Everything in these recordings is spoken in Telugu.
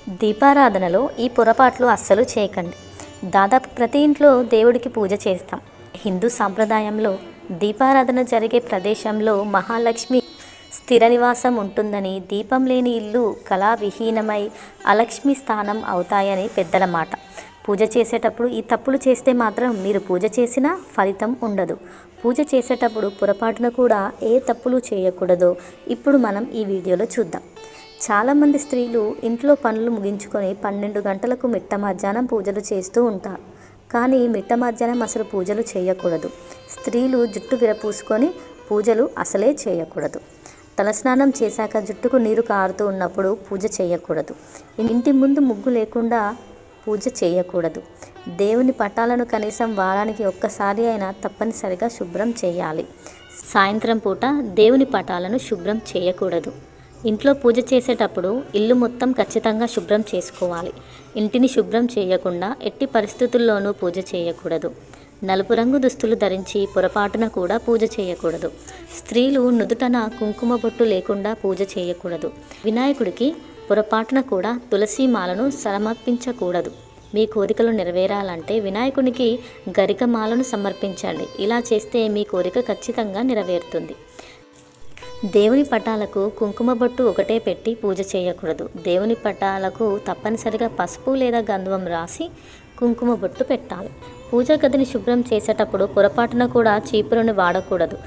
దీపారాధనలో ఈ పొరపాట్లు అస్సలు చేయకండి. దాదాపు ప్రతి ఇంట్లో దేవుడికి పూజ చేస్తాం. హిందూ సాంప్రదాయంలో దీపారాధన జరిగే ప్రదేశంలో మహాలక్ష్మి స్థిర నివాసం ఉంటుందని, దీపం లేని ఇల్లు కళావిహీనమై అలక్ష్మి స్థానం అవుతాయని పెద్దల మాట. పూజ చేసేటప్పుడు ఈ తప్పులు చేస్తే మాత్రం మీరు పూజ చేసినా ఫలితం ఉండదు. పూజ చేసేటప్పుడు పొరపాటున కూడా ఏ తప్పులు చేయకూడదో ఇప్పుడు మనం ఈ వీడియోలో చూద్దాం. చాలామంది స్త్రీలు ఇంట్లో పనులు ముగించుకొని 12 గంటలకు మిట్ట మధ్యాహ్నం పూజలు చేస్తూ ఉంటారు. కానీ మిట్ట మధ్యాహ్నం అసలు పూజలు చేయకూడదు. స్త్రీలు జుట్టు విరపూసుకొని పూజలు అసలే చేయకూడదు. తలస్నానం చేశాక జుట్టుకు నీరు కారుతూ ఉన్నప్పుడు పూజ చేయకూడదు. ఇంటి ముందు ముగ్గు లేకుండా పూజ చేయకూడదు. దేవుని పటాలను కనీసం వారానికి ఒక్కసారి అయినా తప్పనిసరిగా శుభ్రం చేయాలి. సాయంత్రం పూట దేవుని పటాలను శుభ్రం చేయకూడదు. ఇంట్లో పూజ చేసేటప్పుడు ఇల్లు మొత్తం ఖచ్చితంగా శుభ్రం చేసుకోవాలి. ఇంటిని శుభ్రం చేయకుండా ఎట్టి పరిస్థితుల్లోనూ పూజ చేయకూడదు. నలుపు రంగు దుస్తులు ధరించి పొరపాటున కూడా పూజ చేయకూడదు. స్త్రీలు నుదుటన కుంకుమ బొట్టు లేకుండా పూజ చేయకూడదు. వినాయకుడికి పొరపాటున కూడా తులసి మాలను సమర్పించకూడదు. మీ కోరికలు నెరవేరాలంటే వినాయకునికి గరిక మాలను సమర్పించండి. ఇలా చేస్తే మీ కోరిక ఖచ్చితంగా నెరవేరుతుంది. దేవుని పటాలకు కుంకుమ బొట్టు ఒకటే పెట్టి పూజ చేయకూడదు. దేవుని పటాలకు తప్పనిసరిగా పసుపు లేదా గంధం రాసి కుంకుమ బొట్టు పెట్టాలి. పూజా గదిని శుభ్రం చేసేటప్పుడు పొరపాటున కూడా చీపురుని వాడకూడదు.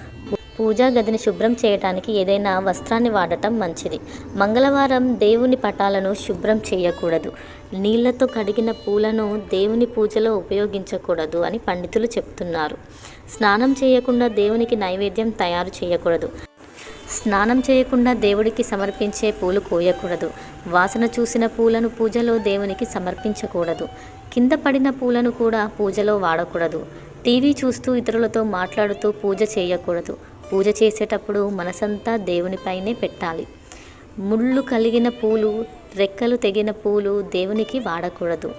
పూజా గదిని శుభ్రం చేయడానికి ఏదైనా వస్త్రాన్ని వాడటం మంచిది. మంగళవారం దేవుని పటాలను శుభ్రం చేయకూడదు. నీళ్లతో కడిగిన పూలను దేవుని పూజలో ఉపయోగించకూడదు అని పండితులు చెప్తున్నారు. స్నానం చేయకుండా దేవునికి నైవేద్యం తయారు చేయకూడదు. స్నానం చేయకుండా దేవుడికి సమర్పించే పూలు కోయకూడదు. వాసన చూసిన పూలను పూజలో దేవునికి సమర్పించకూడదు. కింద పడిన పూలను కూడా పూజలో వాడకూడదు. టీవీ చూస్తూ ఇతరులతో మాట్లాడుతూ పూజ చేయకూడదు. పూజ చేసేటప్పుడు మనసంతా దేవునిపైనే పెట్టాలి. ముళ్ళు కలిగిన పూలు, రెక్కలు తెగిన పూలు దేవునికి వాడకూడదు.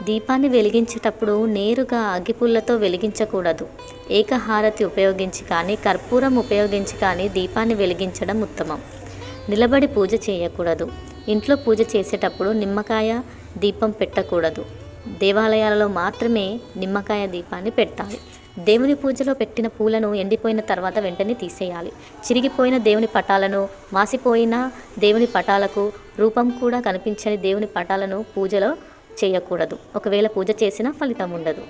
దీపాన్ని వెలిగించేటప్పుడు నేరుగా అగ్గిపుల్లతో వెలిగించకూడదు. ఏకహారతి ఉపయోగించి కానీ కర్పూరం ఉపయోగించి కానీ దీపాన్ని వెలిగించడం ఉత్తమం. నిలబడి పూజ చేయకూడదు. ఇంట్లో పూజ చేసేటప్పుడు నిమ్మకాయ దీపం పెట్టకూడదు. దేవాలయాలలో మాత్రమే నిమ్మకాయ దీపాన్ని పెట్టాలి. దేవుని పూజలో పెట్టిన పూలను ఎండిపోయిన తర్వాత వెంటనే తీసేయాలి. చిరిగిపోయిన దేవుని పటాలను, మాసిపోయిన దేవుని పటాలకు, రూపం కూడా కనిపించని దేవుని పటాలను పూజలో చేయకూడదు. ఒకవేళ పూజ చేసినా ఫలితం ఉండదు.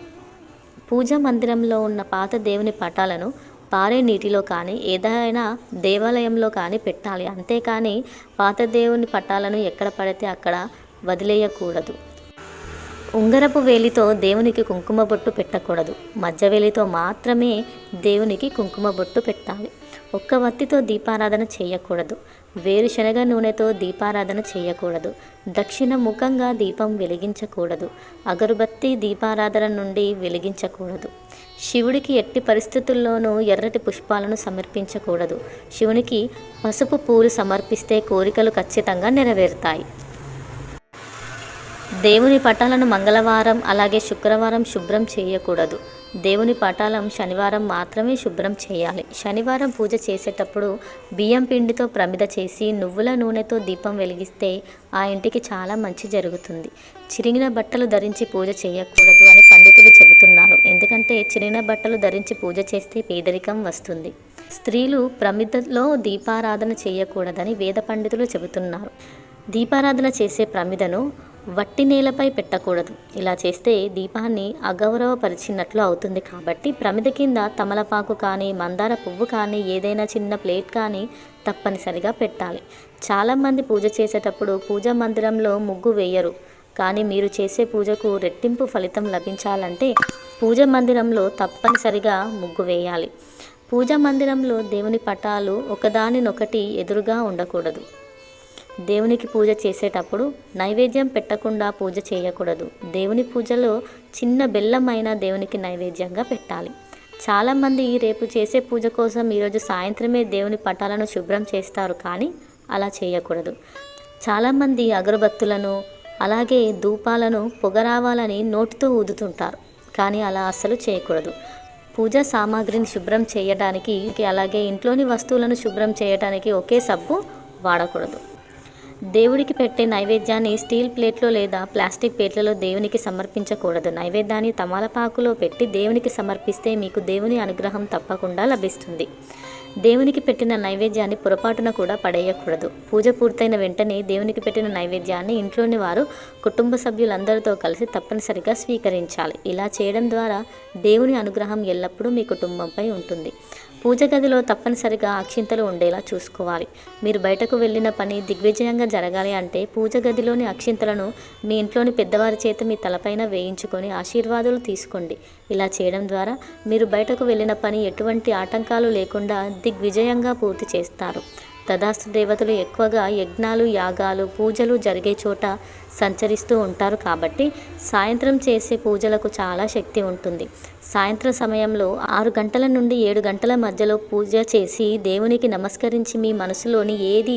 పూజా మందిరంలో ఉన్న పాత దేవుని పటాలను పారే నీటిలో కానీ ఏదైనా దేవాలయంలో కానీ పెట్టాలి. అంతేకాని పాత దేవుని పటాలను ఎక్కడ పడితే అక్కడ వదిలేయకూడదు. ఉంగరపు వేలితో దేవునికి కుంకుమ బొట్టు పెట్టకూడదు. మధ్య వేలితో మాత్రమే దేవునికి కుంకుమ బొట్టు పెట్టాలి. ఒక్క వత్తితో దీపారాధన చేయకూడదు. వేరుశనగ నూనెతో దీపారాధన చేయకూడదు. దక్షిణ ముఖంగా దీపం వెలిగించకూడదు. అగరుబత్తి దీపారాధన నుండి వెలిగించకూడదు. శివుడికి ఎట్టి పరిస్థితుల్లోనూ ఎర్రటి పుష్పాలను సమర్పించకూడదు. శివునికి పసుపు పూలు సమర్పిస్తే కోరికలు ఖచ్చితంగా నెరవేరుతాయి. దేవుని పటాలను మంగళవారం అలాగే శుక్రవారం శుభ్రం చేయకూడదు. దేవుని పటాలను శనివారం మాత్రమే శుభ్రం చేయాలి. శనివారం పూజ చేసేటప్పుడు బియ్యం పిండితో ప్రమిద చేసి నువ్వుల నూనెతో దీపం వెలిగిస్తే ఆ ఇంటికి చాలా మంచి జరుగుతుంది. చిరిగిన బట్టలు ధరించి పూజ చేయకూడదు అని పండితులు చెబుతున్నారు. ఎందుకంటే చిరిగిన బట్టలు ధరించి పూజ చేస్తే పేదరికం వస్తుంది. స్త్రీలు ప్రమిదలో దీపారాధన చేయకూడదని వేద పండితులు చెబుతున్నారు. దీపారాధన చేసే ప్రమిదను వట్టి నేలపై పెట్టకూడదు. ఇలా చేస్తే దీపాన్ని అగౌరవపరిచినట్లు అవుతుంది. కాబట్టి ప్రమిద కింద తమలపాకు కానీ మందార పువ్వు కానీ ఏదైనా చిన్న ప్లేట్ కానీ తప్పనిసరిగా పెట్టాలి. చాలామంది పూజ చేసేటప్పుడు పూజా మందిరంలో ముగ్గు వేయరు. కానీ మీరు చేసే పూజకు రెట్టింపు ఫలితం లభించాలంటే పూజా మందిరంలో తప్పనిసరిగా ముగ్గు వేయాలి. పూజా మందిరంలో దేవుని పటాలు ఒకదానినొకటి ఎదురుగా ఉండకూడదు. దేవునికి పూజ చేసేటప్పుడు నైవేద్యం పెట్టకుండా పూజ చేయకూడదు. దేవుని పూజలో చిన్న బెల్లమైన దేవునికి నైవేద్యంగా పెట్టాలి. చాలామంది రేపు చేసే పూజ కోసం ఈరోజు సాయంత్రమే దేవుని పటాలను శుభ్రం చేస్తారు. కానీ అలా చేయకూడదు. చాలామంది అగరబత్తులను అలాగే ధూపాలను పొగ రావాలని నోటితో ఊదుతుంటారు. కానీ అలా అస్సలు చేయకూడదు. పూజా సామాగ్రిని శుభ్రం చేయడానికి అలాగే ఇంట్లోని వస్తువులను శుభ్రం చేయడానికి ఒకే సబ్బు వాడకూడదు. దేవుడికి పెట్టే నైవేద్యాన్ని స్టీల్ ప్లేట్లో లేదా ప్లాస్టిక్ ప్లేట్లలో దేవునికి సమర్పించకూడదు. నైవేద్యాన్ని తమలపాకులో పెట్టి దేవునికి సమర్పిస్తే మీకు దేవుని అనుగ్రహం తప్పకుండా లభిస్తుంది. దేవునికి పెట్టిన నైవేద్యాన్ని పొరపాటున కూడా పడేయకూడదు. పూజ పూర్తయిన వెంటనే దేవునికి పెట్టిన నైవేద్యాన్ని ఇంట్లోని వారు కుటుంబ సభ్యులందరితో కలిసి తప్పనిసరిగా స్వీకరించాలి. ఇలా చేయడం ద్వారా దేవుని అనుగ్రహం ఎల్లప్పుడూ మీ కుటుంబంపై ఉంటుంది. పూజ గదిలో తప్పనిసరిగా అక్షింతలు ఉండేలా చూసుకోవాలి. మీరు బయటకు వెళ్ళిన పని దిగ్విజయంగా జరగాలి అంటే పూజ గదిలోని అక్షింతలను మీ ఇంట్లోని పెద్దవారి చేత మీ తలపైన వేయించుకొని ఆశీర్వాదాలు తీసుకోండి. ఇలా చేయడం ద్వారా మీరు బయటకు వెళ్ళిన పని ఎటువంటి ఆటంకాలు లేకుండా దిగ్విజయంగా పూర్తి చేస్తారు. తదాస్తు దేవతలు ఎక్కువగా యజ్ఞాలు, యాగాలు, పూజలు జరిగే చోట సంచరిస్తూ ఉంటారు కాబట్టి సాయంత్రం చేసే పూజలకు చాలా శక్తి ఉంటుంది. సాయంత్రం సమయంలో 6 గంటల నుండి 7 గంటల మధ్యలో పూజ చేసి దేవునికి నమస్కరించి మీ మనసులోని ఏది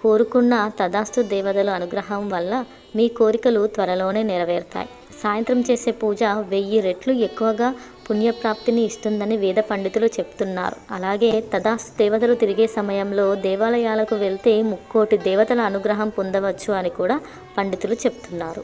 కోరుకున్న తదాస్తు దేవతల అనుగ్రహం వల్ల మీ కోరికలు త్వరలోనే నెరవేరుతాయి. సాయంత్రం చేసే పూజ 1000 రెట్లు ఎక్కువగా పుణ్యప్రాప్తిని ఇస్తుందని వేద పండితులు చెప్తున్నారు. అలాగే తదాస్తు దేవతలు తిరిగే సమయంలో దేవాలయాలకు వెళ్తే 3,000,000 దేవతల అనుగ్రహం పొందవచ్చు అని కూడా పండితులు చెప్తున్నారు.